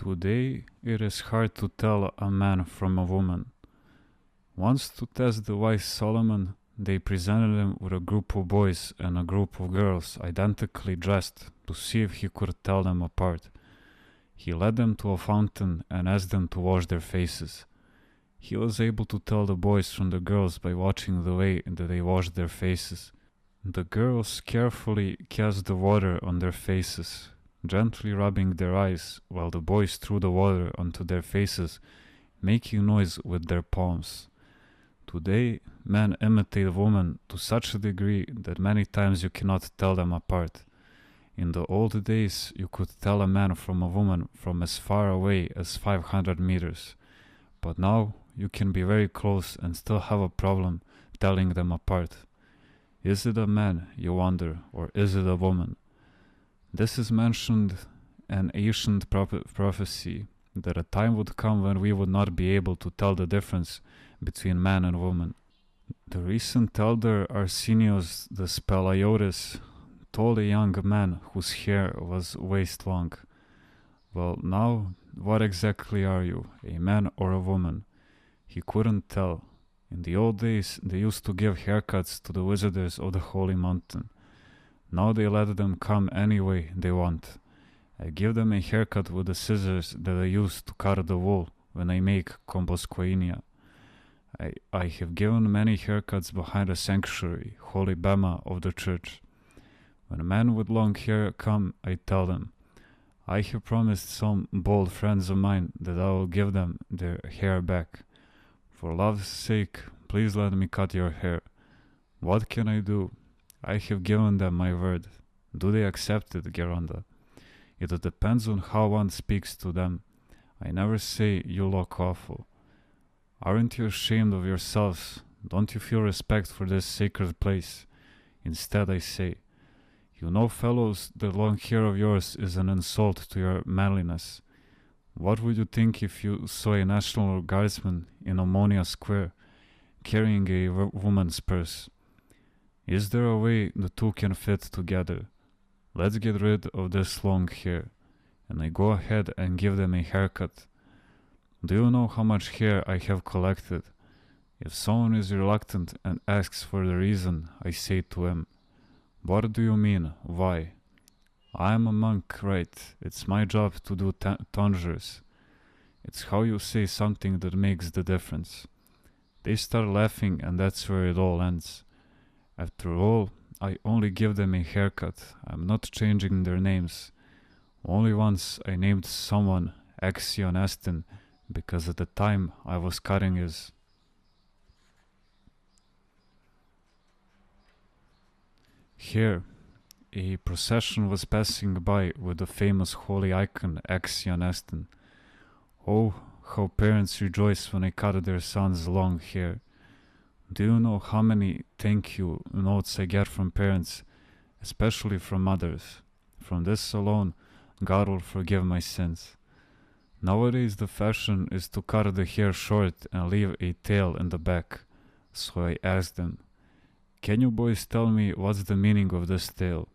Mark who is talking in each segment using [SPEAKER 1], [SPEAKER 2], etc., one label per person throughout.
[SPEAKER 1] Today it is hard to tell a man from a woman. Once, to test the wise Solomon, they presented him with a group of boys and a group of girls identically dressed to see if he could tell them apart. He led them to a fountain and asked them to wash their faces. He was able to tell the boys from the girls by watching the way that they washed their faces. The girls carefully cast the water on their faces, gently rubbing their eyes, while the boys threw the water onto their faces, making noise with their palms. Today, men imitate women to such a degree that many times you cannot tell them apart. In the old days, you could tell a man from a woman from as far away as 500 meters. But now, you can be very close and still have a problem telling them apart. Is it a man, you wonder, or is it a woman? This is mentioned an ancient prophecy that a time would come when we would not be able to tell the difference between man and woman. The recent elder Arsenios the Spelaiotis told a young man whose hair was waist long, "Well, now, what exactly are you, a man or a woman?" He couldn't tell. In the old days, they used to give haircuts to the visitors of the holy mountain. Now they let them come any way they want. I give them a haircut with the scissors that I use to cut the wool when I make kombosquainia. I have given many haircuts behind the sanctuary, holy bema of the church. When men with long hair come, I tell them, I have promised some bold friends of mine that I will give them their hair back. For love's sake, please let me cut your hair. What can I do? I have given them my word. Do they accept it, Geronda? It depends on how one speaks to them. I never say, you look awful. Aren't you ashamed of yourselves? Don't you feel respect for this sacred place? Instead, I say, you know, fellows, the long hair of yours is an insult to your manliness. What would you think if you saw a National Guardsman in Ammonia Square carrying a woman's purse? Is there a way the two can fit together? Let's get rid of this long hair. And I go ahead and give them a haircut. Do you know how much hair I have collected? If someone is reluctant and asks for the reason, I say to him, what do you mean? Why? I am a monk, right? It's my job to do tonsures. It's how you say something that makes the difference. They start laughing and that's where it all ends. After all, I only give them a haircut. I'm not changing their names. Only once I named someone Axion Estin because at the time I was cutting his. Here, a procession was passing by with the famous holy icon Axion Estin. Oh, how parents rejoice when I cut their sons' long hair. Do you know how many thank you notes I get from parents, especially from mothers? From this alone, God will forgive my sins. Nowadays the fashion is to cut the hair short and leave a tail in the back. So I asked them, can you boys tell me what's the meaning of this tail?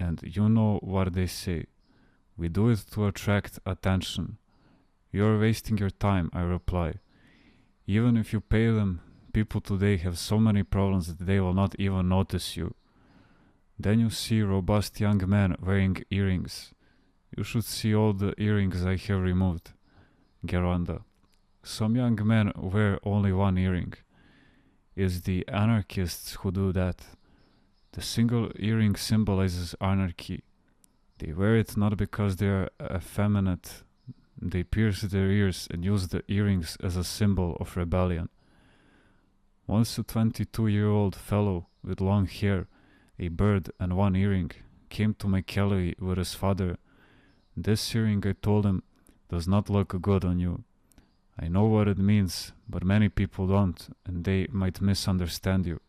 [SPEAKER 1] And you know what they say. We do it to attract attention. You're wasting your time, I reply. Even if you pay them, people today have so many problems that they will not even notice you. Then you see robust young men wearing earrings. You should see all the earrings I have removed. Geronda. Some young men wear only one earring. It's the anarchists who do that. The single earring symbolizes anarchy. They wear it not because they are effeminate. They pierce their ears and use the earrings as a symbol of rebellion. Once a 22-year-old fellow with long hair, a bird and one earring, came to my gallery with his father. This earring, I told him, does not look good on you. I know what it means, but many people don't, and they might misunderstand you.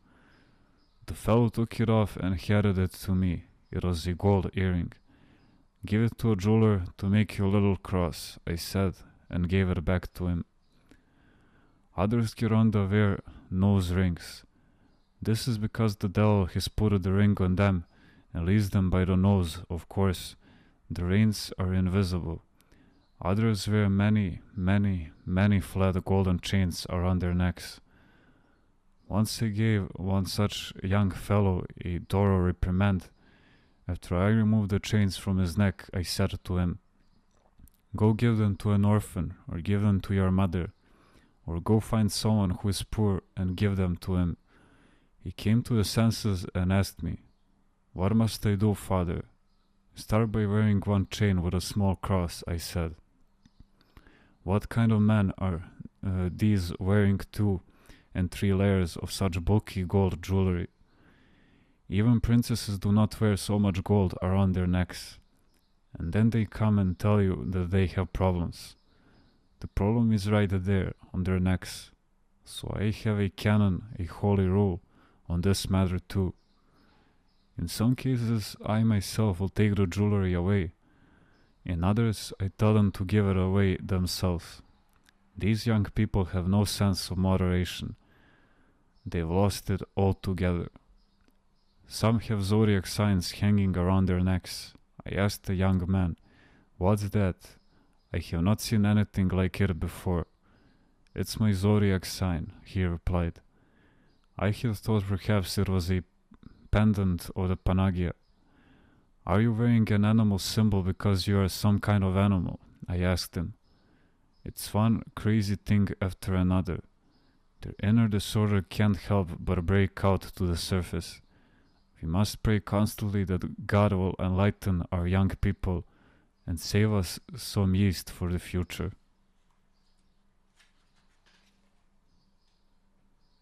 [SPEAKER 1] The fellow took it off and handed it to me. It was a gold earring. Give it to a jeweler to make you a little cross, I said, and gave it back to him. Others Geronda wear nose rings. This is because the devil has put the ring on them and leads them by the nose, of course. The reins are invisible. Others wear many, many, many flat golden chains around their necks. Once I gave one such young fellow a thorough reprimand. After I removed the chains from his neck, I said to him, "Go give them to an orphan, or give them to your mother, or go find someone who is poor and give them to him." He came to his senses and asked me, "What must I do, father?" "Start by wearing one chain with a small cross," I said. "What kind of men are these wearing 2 and 3 layers of such bulky gold jewelry? Even princesses do not wear so much gold around their necks. And then they come and tell you that they have problems. The problem is right there, on their necks. So I have a canon, a holy rule, on this matter too. In some cases, I myself will take the jewelry away. In others, I tell them to give it away themselves. These young people have no sense of moderation. They've lost it altogether. Some have zodiac signs hanging around their necks. I asked the young man, "What's that?" "I have not seen anything like it before." "It's my zodiac sign," he replied. I had thought perhaps it was a pendant of the Panagia. "Are you wearing an animal symbol because you are some kind of animal?" I asked him. It's one crazy thing after another. Their inner disorder can't help but break out to the surface. We must pray constantly that God will enlighten our young people and save us some yeast for the future.